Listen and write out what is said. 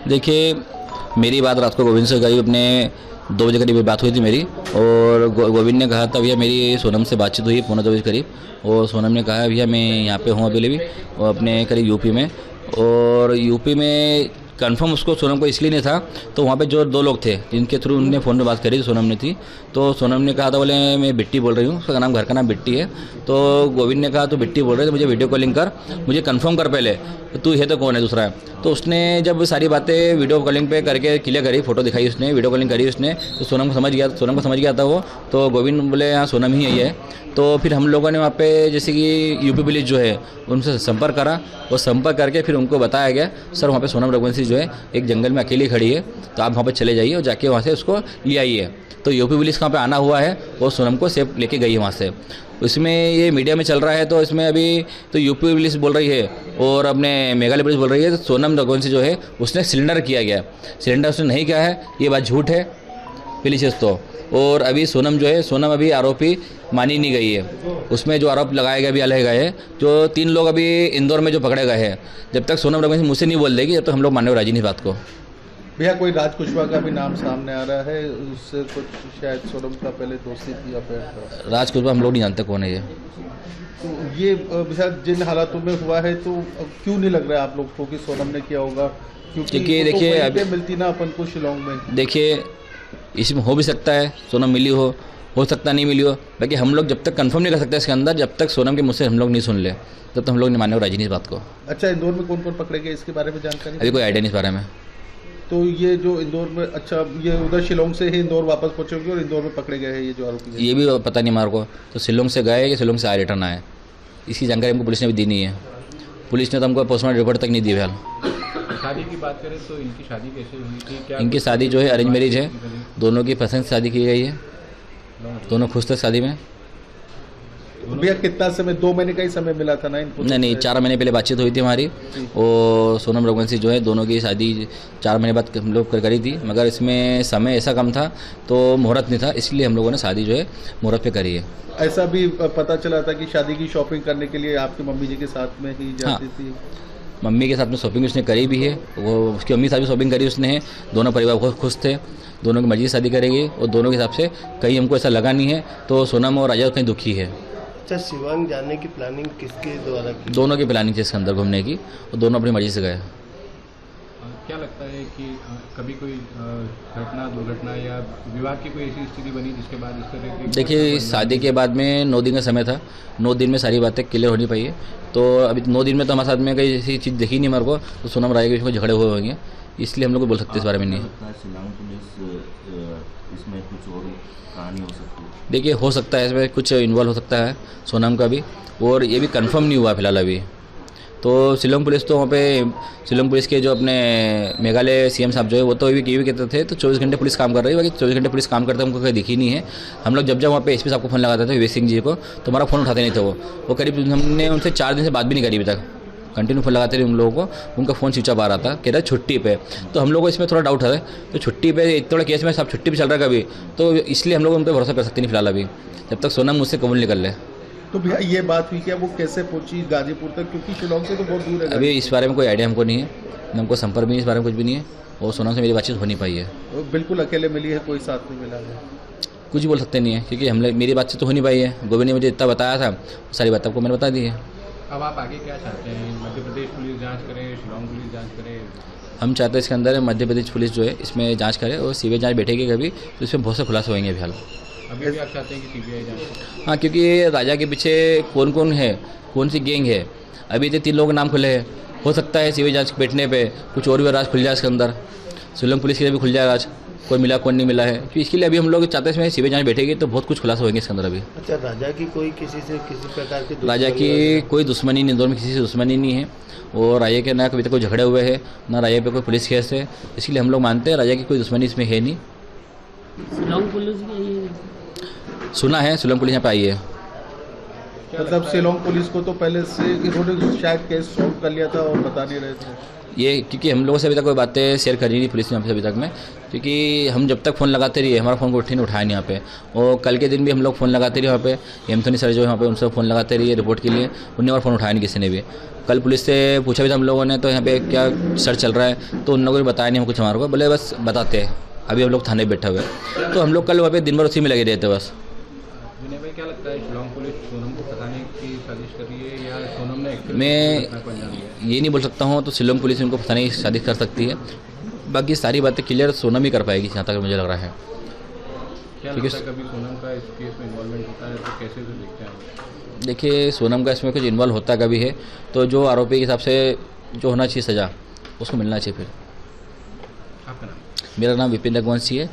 देखिए, मेरी बात रात को गोविंद से करीब अपने 2 बजे करीब बात हुई थी मेरी, और गोविंद ने कहा था भैया मेरी सोनम से बातचीत हुई 1:45 बजे करीब, और सोनम ने कहा भैया मैं यहाँ पे हूँ अभी भी, और अपने करीब यूपी में, और यूपी में कंफर्म उसको सोनम को इसलिए नहीं था, तो वहाँ पे जो 2 लोग थे जिनके थ्रू उनने फ़ोन में बात करी थी, सोनम ने थी, तो सोनम ने कहा था बोले मैं बिट्टी बोल रही हूँ, उसका नाम घर का नाम बिट्टी है, तो गोविंद ने कहा तो बिट्टी बोल रहे तो मुझे वीडियो कॉलिंग कर, मुझे कंफर्म कर पहले तो तू है तो कौन है दूसरा है। तो उसने जब सारी बातें वीडियो कॉलिंग पे करके क्लियर करी, फोटो दिखाई उसने, वीडियो कॉलिंग करी उसने, तो सोनम को समझ गया था वो, तो गोविंद बोले हाँ सोनम ही है। तो फिर हम लोगों ने वहाँ पे जैसे कि यूपी पुलिस जो है उनसे संपर्क करा, और संपर्क करके फिर उनको बताया गया सर वहाँ पे सोनम रघुवंशी जो है एक जंगल में अकेली खड़ी है, तो आप वहाँ पे चले जाइए और जाके वहाँ से उसको ले आइए। तो यूपी पुलिस वहाँ पे आना हुआ है और सोनम को सेफ लेके गई है वहाँ से। इसमें ये मीडिया में चल रहा है, तो इसमें अभी तो यूपी पुलिस बोल रही है और अपने मेघालय पुलिस बोल रही है तो सोनम रघुवंशी जो है उसने सिलेंडर किया गया, सिलेंडर उसने नहीं किया है, ये बात झूठ है पुलिस तो। और अभी सोनम अभी आरोपी मानी नहीं गई है, उसमें जो आरोप लगाए गए अभी अलग गए हैं, जो 3 लोग अभी इंदौर में जो पकड़े गए हैं, जब तक सोनम रघुवंशी मुझसे नहीं बोल देगी जब तक हम लोग मानने को राजी नहीं बात को। भैया कोई राज कुशवाहा का भी नाम सामने आ रहा है, उससे कुछ शायद सोनम का पहले दोस्ती थी या फिर राज कुशवाहा हम लोग नहीं जानते कौन है ये। तो ये शायद जिन हालातों में हुआ है तो क्यों नहीं लग रहा है आप लोग को कि सोनम ने किया होगा, क्योंकि देखिए अभी मिलती ना अपन को शिलोंग में। देखिए इसमें हो भी सकता है सोनम मिली हो सकता नहीं मिली हो, बाकी हम लोग जब तक कंफर्म नहीं कर सकते इसके अंदर, जब तक सोनम के मुझसे हम लोग नहीं सुन ले तब तक हम लोग नहीं मानने को राजी नहीं इस बात को। अच्छा, इंदौर में कौन कौन पकड़े गए इसके बारे में जानकारी अभी कोई आइडिया नहीं इस बारे में। तो ये जो इंदौर में, अच्छा ये उधर शिलोंग से ही इंदौर वापस पहुंचे और इंदौर में पकड़े गए हैं ये जो आरोपी है? ये भी पता नहीं हमारे को, तो शिलोंग से गए कि शिलोंग से आए रिटर्न आए, इसकी जानकारी हमको पुलिस ने भी दी नहीं है। पुलिस ने तो हमको पोस्टमार्टम रिपोर्ट तक नहीं दी फिलहाल। शादी की बात करें तो इनकी शादी कैसे हुई थी? क्या इनकी शादी जो है अरेंज मैरिज है, दोनों की पसंद से शादी की गई है, दोनों खुश थे शादी में। भैया कितना समय, 2 महीने का ही समय मिला था ना इनको? नहीं 4 महीने पहले बातचीत हुई थी हमारी, और सोनम रघुवंशी जो है दोनों की शादी 4 महीने बाद हम लोग करी थी, मगर इसमें समय ऐसा कम था तो मुहूर्त नहीं था, इसलिए हम लोगों ने शादी जो है मुहूर्त पे करी है। ऐसा भी पता चला था कि शादी की शॉपिंग करने के लिए आपकी मम्मी जी के साथ में ही जाती थी? मम्मी के साथ में शॉपिंग उसने करी भी है, वो उसकी मम्मी के साथ भी शॉपिंग करी उसने है, दोनों परिवार बहुत खुश थे, दोनों की मर्जी से शादी करेगी, और दोनों के हिसाब से कहीं हमको ऐसा लगा नहीं है तो सोनम और राजा कहीं दुखी है। अच्छा, शिवांग जाने की प्लानिंग किसके द्वारा की? दोनों की प्लानिंग थी इसके अंदर घूमने की, और दोनों अपनी मर्जी से गए। क्या लगता है कि कभी कोई घटना दुर्घटना या विवाह की कोई ऐसी स्थिति बनी जिसके बाद इस तरह की? देखिए शादी के बाद में 9 दिन का समय था, 9 दिन में सारी बातें क्लियर होनी चाहिए, तो अभी 9 दिन में तो हमारे साथ में कई ऐसी चीज़ दिखी नहीं मेरे को, तो सोनम राय के झगड़े हुए होंगे, इसलिए हम लोग बोल सकते हैं इस बारे में नहीं। शिलांग पुलिस इसमें कुछ और कहानी हो सकती है? देखिए हो सकता है इसमें कुछ इन्वॉल्व हो सकता है सोनम का भी, और ये भी कंफर्म नहीं हुआ फिलहाल अभी। तो शिलोंग पुलिस तो वहाँ पे शिलोंग पुलिस के जो अपने मेघालय सीएम साहब जो है वो तो ये भी कहते थे तो 24 घंटे पुलिस काम कर रही है, बाकी 24 घंटे पुलिस काम करते हमको कहीं दिखी नहीं है। हम लोग जब वहाँ पे एसपी साहब को फ़ोन लगाते थे विवेक सिंह जी को, तो हमारा फ़ोन उठाते नहीं थे वो करीब हमने उनसे 4 दिन से बात भी नहीं करी अभी तक, कंटिन्यू फ़ोन लगाते रहे उन लोगों को, उनका फ़ोन स्विच ऑफ आ रहा था, कह रहा छुट्टी पे। तो हम लोग को इसमें थोड़ा डाउट है, तो छुट्टी पे इतना केस में सब छुट्टी पे चल रहा है कभी, तो इसलिए हम लोग उन पर भरोसा कर सकते नहीं फिलहाल अभी, जब तक सोनम मुझसे कबूल निकल ले। तो भैया ये बात हुई क्या, वो कैसे पहुंची गाजीपुर तक, क्योंकि शिलोंग से तो बहुत दूर है? अभी इस बारे में कोई आइडिया हमको नहीं है, हमको संपर्क भी नहीं, इस बारे में कुछ भी नहीं है, और सोनम से मेरी बातचीत हो नहीं पाई है। तो बिल्कुल अकेले मिली है, कोई साथ नहीं मिला है? कुछ बोल सकते नहीं है, क्योंकि मेरी बातचीत तो हो नहीं पाई है। गोविंद ने मुझे इतना बताया था, सारी बात आपको मैंने बता दी है। अब आप आगे क्या चाहते हैं? मध्य प्रदेश पुलिस जांच करे, शिलोंग पुलिस जांच करे? हम चाहते हैं इसके अंदर मध्य प्रदेश पुलिस जो है इसमें जांच करे, और सीबीआई जांच बैठेगी कभी तो इसमें बहुत से खुलासे होंगे फिलहाल। अभी भी आप चाहते हैं कि सीबीआई जांच? हाँ, क्योंकि राजा के पीछे कौन कौन है, कौन सी गैंग है, अभी तो 3 लोगों के नाम खुले हैं, हो सकता है सीबीआई जांच बैठने पे कुछ और भी राज खुल जाए इसके अंदर, शिलोंग पुलिस के लिए भी खुल जाए राज, कोई मिला कौन नहीं मिला है, तो इसके लिए अभी हम लोग चाहते हैं इसमें सीबीआई जांच बैठेगी तो बहुत कुछ खुलासा होंगे इसके अंदर अभी। अच्छा, राजा की कोई किसी से किसी प्रकार की राजा की कोई दुश्मनी नहीं, इंदौर में किसी से दुश्मनी नहीं है, और राजा के ना कभी तक कोई झगड़े हुए हैं, ना राजा पे कोई पुलिस केस है, इसलिए हम लोग मानते हैं राजा की कोई दुश्मनी इसमें है नहीं। शिलोंग पुलिस भी आई है? सुना है शिलोंग पुलिस यहाँ पे आई है। मतलब शिलोंग पुलिस को तो पहले से इन्होंने शायद केस सॉल्व कर लिया था और बता नहीं रहे थे ये, क्योंकि हम लोगों से अभी तक कोई बातें शेयर करी नहीं पुलिस ने हमसे अभी तक में, क्योंकि हम जब तक फ़ोन लगाते रहिए हमारा फ़ोन को उठाया नहीं यहाँ पे, और कल के दिन भी हम लोग फ़ोन लगाते रहे वहाँ पे, एमथोनी सर जो है वहाँ पे उनसे फ़ोन लगाते रहिए रिपोर्ट के लिए, उन्होंने और फ़ोन उठाया नहीं किसी ने भी। कल पुलिस से पूछा भी था हम लोगों ने, तो यहाँ पे क्या सर्च चल रहा है, तो उन लोगों ने बताया नहीं हम कुछ हमारे को, बोले बस बताते हैं, अभी हम लोग थाने बैठे हुए हैं। तो हम लोग कल वहाँ पे दिन भर उसी में लगे रहते बस। विनय भाई, क्या लगता है शिलोंग पुलिस सोनम को फंसाने की साजिश कर रही है या सोनम ने एक्चुअली मैं घटना को अंजाम दिया? ये नहीं बोल सकता हूँ, तो शिलोंग पुलिस उनको फंसाने की साजिश कर सकती है, बाकी सारी बातें क्लियर सोनम ही कर पाएगी जहाँ तक मुझे लग रहा है। क्या लगता है कभी सोनम का इस केस में इन्वॉल्वमेंट होता है तो कैसे से देखते हैं आप? देखिए, सोनम का इसमें कुछ इन्वॉल्व होता कभी है तो जो आरोपी के हिसाब से जो होना चाहिए सज़ा, उसको मिलना चाहिए। फिर आपका नाम? मेरा नाम विपिन रघुवंशी है।